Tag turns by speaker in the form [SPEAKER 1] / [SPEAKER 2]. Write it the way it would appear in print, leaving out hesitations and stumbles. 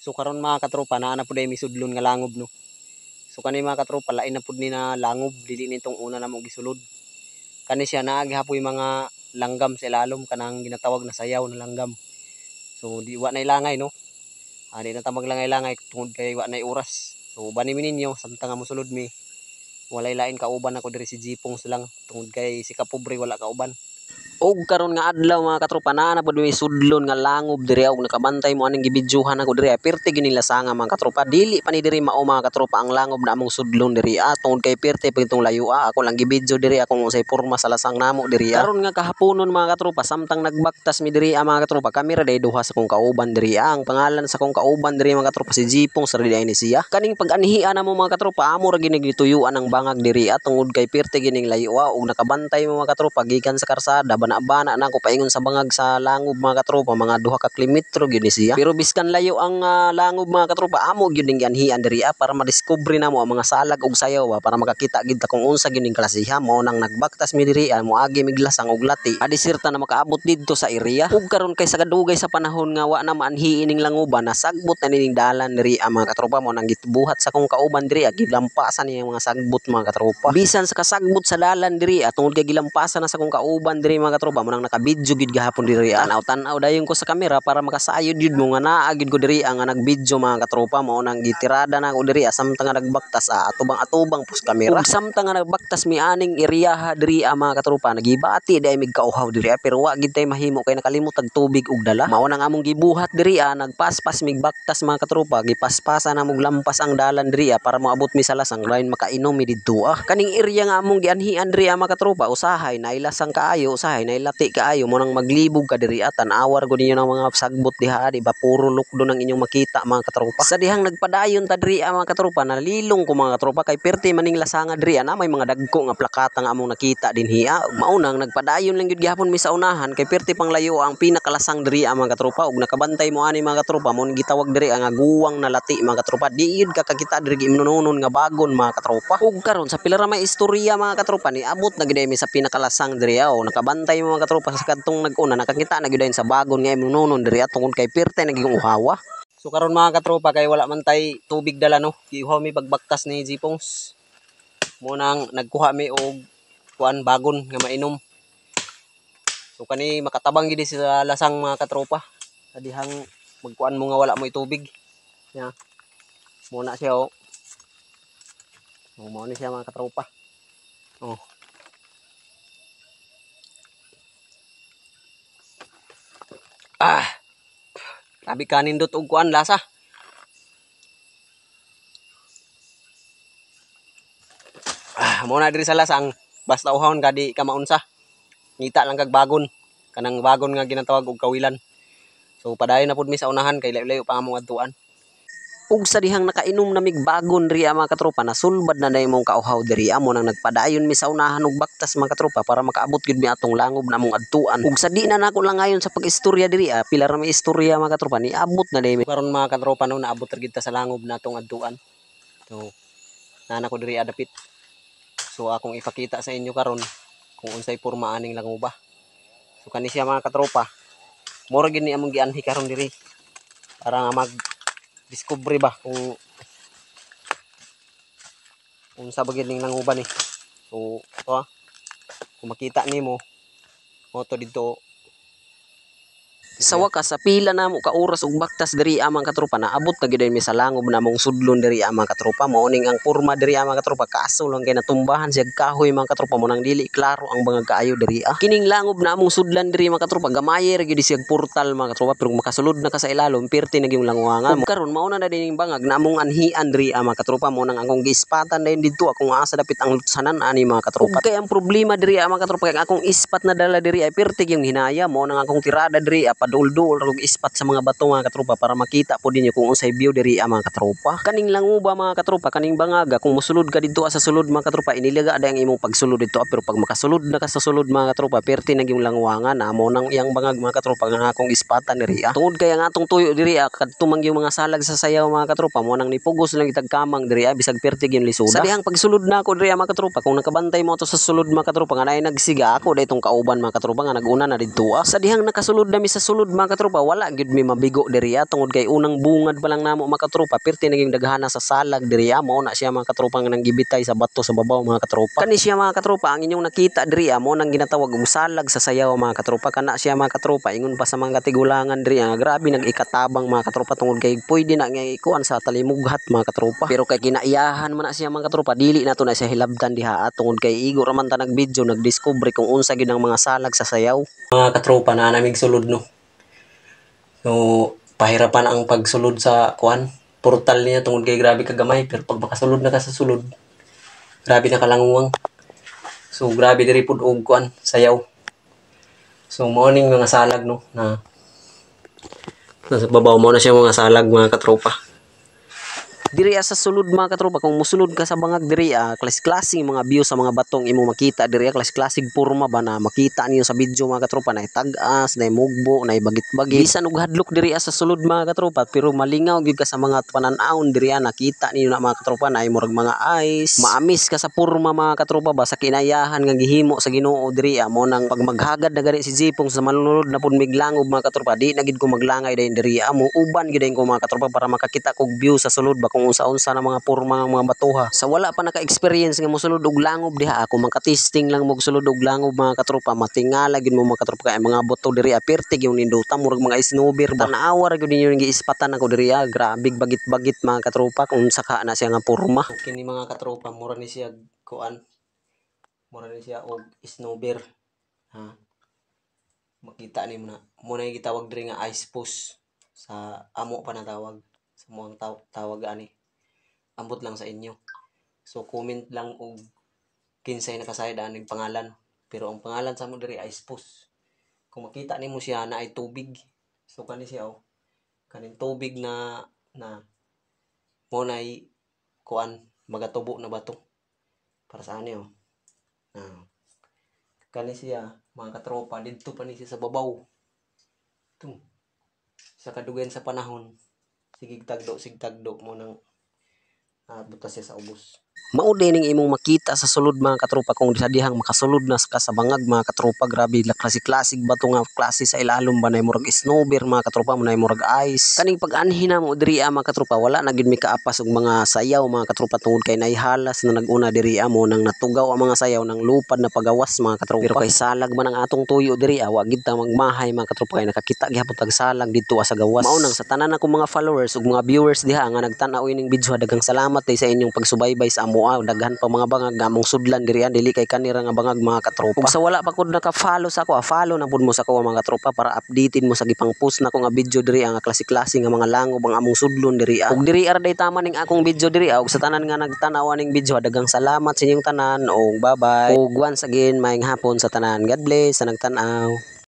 [SPEAKER 1] So karon mga katropa naa na pud ay misudlon nga langob no. So kani mga katropa lain na pud ni na langob dili nitong una na mo gisulod. Kani siya naa gihapoy mga langgam sa ilalom kanang ginatawag na sayaw na langgam. So di wa nay langay no. Di na ta maglangay-langay tungod kay wa nay oras. So bani mi ninyo samtang nga mosulod mi. Walay lain kauban ako diri si Jipong lang tungod kay si kapobre wala kauban. Og karon nga adlaw mga katropa naa na pud mi sudlon nga langob diri og nakabantay mo aning gibidyohan ako diri perti ginila sanga mga katropa dili pa ni diri mao mga katropa ang langob na among sudlon diri tungod kay perti pagitong layo ako lang gibidyo diri akong usay porma sa lasang namo diri karon nga kahaponon mga katropa samtang nagbaktas mi diri mga katropa kamera day duha sa kong kauban diri ang pangalan sa kong kauban diri mga katropa si Jipong sa diri ni siya kaning pag-anhian namo mga katropa amo ra gini gituyuan ang bangag diri tungod kay perti gining layo og nakabantay mo mga katropa gikan sa karsada bana na ako paingon sa bangag sa langob mga katropa mga 2 ka kilometro gyud ni siya pero biskan layo ang langob mga katropa amo gyud ning gianhian diri para madiskubre namo ang mga salag og sayaw para makakita gid ta kung unsa gyud ning klasiha mo nang nagbaktas mi diri mo agi miglasang og lati adisirta na makaabot didto sa area ug karon kay sa kadugay sa panahon nga wa na maanhi ining langoban nasagbot na ning dalan diri mga katropa mo nang gitubuhat sa kong kauban diri gilampasan niya mga sagbot mga katropa bisan sa kasagbot sa dalan diri tungod kay gilampasan na sa kong kauban diri mga katropa mo nang nakabidyo gid gahapon diri tanaw-tanaw dayon ko sa kamera para makasayod yun mo nga naa gid ko diri ang nagbidyo mga katropa mo nang gitirada na ko diri samtang nga nagbaktas atubang pus kamera ug samtang nga nagbaktas mi aning area diri mga katropa nagibati day mig kauhaw diri pero wa gid tay mahimo kay nakalimot og tubig ug dala mao nang among gibuhat diri nagpaspas mig baktas mga katropa gipaspasan na mog lampas ang dalan diri para moabot mi sa lasang lain makainom mi didto kaning area nga among gianhian diri mga katropa usahay nailasang kaayo usahay nailati kaayo mo nang maglibog ka diri tan-awar gud ninyo ng mga sagbot diha di ba puro lukdo nang inyong makita mga katropa sa dihang nagpadayon ta diri mga katropa nalilong ko mga katropa kay perti maning lasanga diri na may mga dagko nga plakata nga among nakita dinhi ug mao nang nagpadayon lang gyud gihapon mi sa unahan kay perti pang layo ang pinakalasang diri mga katropa ug nakabantay mo ani mga katropa mo gitawag diri nga guwang na lati mga katropa di yun kakakita diri ginununon nga bagon mga katropa ug karon sa pila ra may istorya mga katropa ni abot na gid mi sa pinakalasang diri nakabantay mo mga katropa sa kadtong nag-una nakakita na gyud sa bagon nga imong diri tungod kay pirte naging uhawa. So karon mga katropa kay wala man tay tubig dala no. Giuhaw mi pagbaktas ni Jipongs. Mo nang nagkuha mi og kuan bagon nga mainom. So kani makatabang gid sa lasang mga katropa. Sa dihang magkuan mo nga wala mo tubig. Ya. Mo na siya mo ni siya mga katropa. Sabi kanindot og kuan lasa. Mo na diri sa lasang basta uhawon ka di ka maunsa. Ngita lang kag bagon. Kanang bagon nga ginatawag og kawilan. So padayon na pud mi sa unahan kay layo-layo pa among adtuan. Ug sa dihang nakainom na mig bagon diri mga katropa nasulbad na imong kauhaw diri amo nang nagpadayon mi sa unahan og baktas mga katropa para makaabot gid mi atong langob na among adtuan ug sa di na nako langayon sa pag-istorya diri pila ra may istorya mga katropa ni abot na dai karon mga katropa no naabot ra gid ta sa langob na atong adtuan. So nana ko diri adapit. So akong ipakita sa inyo karon kung unsay porma aning langoba. So kani siya mga katropa. Mura gid ni among gianhi karon diri para nga discovery ba kung unsa ba gid ning langoban ni. So ito kung makita nimo mo to dito sa wakas sa pila namo ka oras ug baktas diri mga katropa naabot na gid mi sa langob namong sudlon diri mga katropa mao ning ang porma diri mga katropa kaso lang kay natumbahan siya kahoy mga katropa mo nang dili klaro ang bangag kaayo diri kining langob namong sudlan diri mga katropa gamay ra gid siya portal mga katropa pero makasulod na ka sa ilalom perti naging languangan karon mao na dining bangag namong anhian diri mga katropa mo nang akong giispatan dayon didto akong asa dapit ang lutsanan ani mga katropa kay ang problema diri mga katropa kay akong ispat na dala diri ay perti yung hinaya mo nang akong tirada diri dul-dul og ispat sa mga bato mga katropa para makita po dinyo kung unsay view diri mga katropa kaning langoba mga katropa kaning bangaga kung mosulod ka didto sa sulod mga katropa inilaga da ang imong pagsulod didto pero pag makasulod na ka sa sulod mga katropa perti naging languangan amo nang iyang bangag mga katropa nga akong ispatan diri tungod kay ang atong tuyo diri kadtumang yung mga salag sa sayaw mga katropa mo nang nipugos lang itag kamang diri bisag perti gyud lisuda sa dihang pagsulod na ako diri mga katropa kung nakabantay mo to sa sulod mga katropa nga nay nagsiga ako daytong kauban mga katropa nga naguna na didto sa dihang nakasulod na mi sa sulod sulod mga katropa wala gyud mi mabigo diri tungod kay unang bungad pa lang namo mga katropa perti naging daghana sa salag diri mao na siya mga katropa nga nang gibitay sa bato sa babaw mga katropa. Kani siya mga katropa ang inyong nakita diri mo nang ginatawag og salag sa sayaw mga katropa. Kana siya mga katropa ingon pa sa mga katigulangan diri grabe nag-ikatabang mga katropa tungod kay pwede na nga ikuan sa talimughat mga katropa. Pero kay kinaiyahan man na siya mga katropa dili na to na siya hilabdan diha tungod kay igo ra man ta nag-video nagdiscover kung unsa gyud ang mga salag sa sayaw. Mga katropa na namig sulod no. So pahirapan ang pagsulod sa kuan portal niya tungod kay grabe kagamay pero pag makasulod na ka sa sulod grabe na kalanguwang. So grabe diri pud og kuan sayaw. So morning mga salag no na nasa babaw mo na siya mga salag mga katropa. Diri sa sulod mga katropa kung musulod ka sa bangag diri klas-klaseng mga view sa mga batong imo makita diri klas-klaseng porma ba na makita niyo sa video mga katropa na tag-as na mugbo na bagit-bagit bisan og hadlok diri sa sulod mga katropa pero malingaw gyud ka sa mga panan-awon diri nakita niyo na mga katropa na murag mga ice maamis ka sa porma mga katropa ba sa kinayahan nga gihimo sa Ginoo diri mo nang pag maghagad na gani si Jipong sa manunod na pud miglangob mga katropa di na gid ko maglangay dayon diri mo uban gid ko mga katropa para makakita kog view sa sulod ba kung unsa-unsa na mga porma mga batuha. Sa wala pa naka-experience nga mosulod og langob diha ako makatesting lang mo sulod og langob mga katropa matingala gid mo mga katropa kay mga bato diri perti gyud ninduta murag mga snowbeer ba. Tanawa ra gyud ninyo giispatan ako diri grabe bagit-bagit mga katropa kung saka na siya nga porma. Kini mga katropa mura ni siya kuan. Mura ni siya og snowbeer. Ha. Makita ni mo na. Muna yung gitawag diri nga ice push sa amo pa na tawag. Sa mga tawag ani ambot lang sa inyo. So comment lang og kinsay nakasayad ang pangalan pero ang pangalan sa mo diri ice push. Kung makita nimo siya na ay tubig so kani siya kaning tubig na mo nay kuan magatubo na bato para sa ani kani siya mga katropa didto pa ni siya sa babaw ito sa kadugan sa panahon sig tagdo mo nang butas siya sa ubos. Mao dining imong makita sa sulod mga katropa kung sa dihang makasulod na ka sa bangag mga katropa grabe la klasik bato nga klase sa ilalom ba nay murag snowbeer mga katropa mo nay murag ice. Kaning pag-anhi na mo diri mga katropa wala na gyud mi kaapas og mga sayaw mga katropa tungod kay naihalas na naguna diri mo nang natugaw ang mga sayaw nang lupad na pagawas mga katropa. Pero kay salag man ang atong tuyo diri wa gid ta magmahay mga katropa kay nakakita gyapon tag salag didto sa gawas. Mao nang sa tanan akong mga followers ug mga viewers diha nga nagtan-aw ining video daghang salamat sa inyong pagsubaybay sa amo daghan pa mga bangag among sudlan diri dili kay kanira nga bangag mga katropa. Ug sa wala pa kun naka-follow sa ako follow na pud mo sa ako mga katropa para updated mo sa gipang post na ko nga video diri nga klase-klase nga mga langob ang among sudlon diri ug diri day tama ning akong video diri ug sa tanan nga nagtan-aw ning video daghang salamat sa inyong tanan ug bye bye ug once again maayong hapon sa tanan. God bless sa nagtan-aw.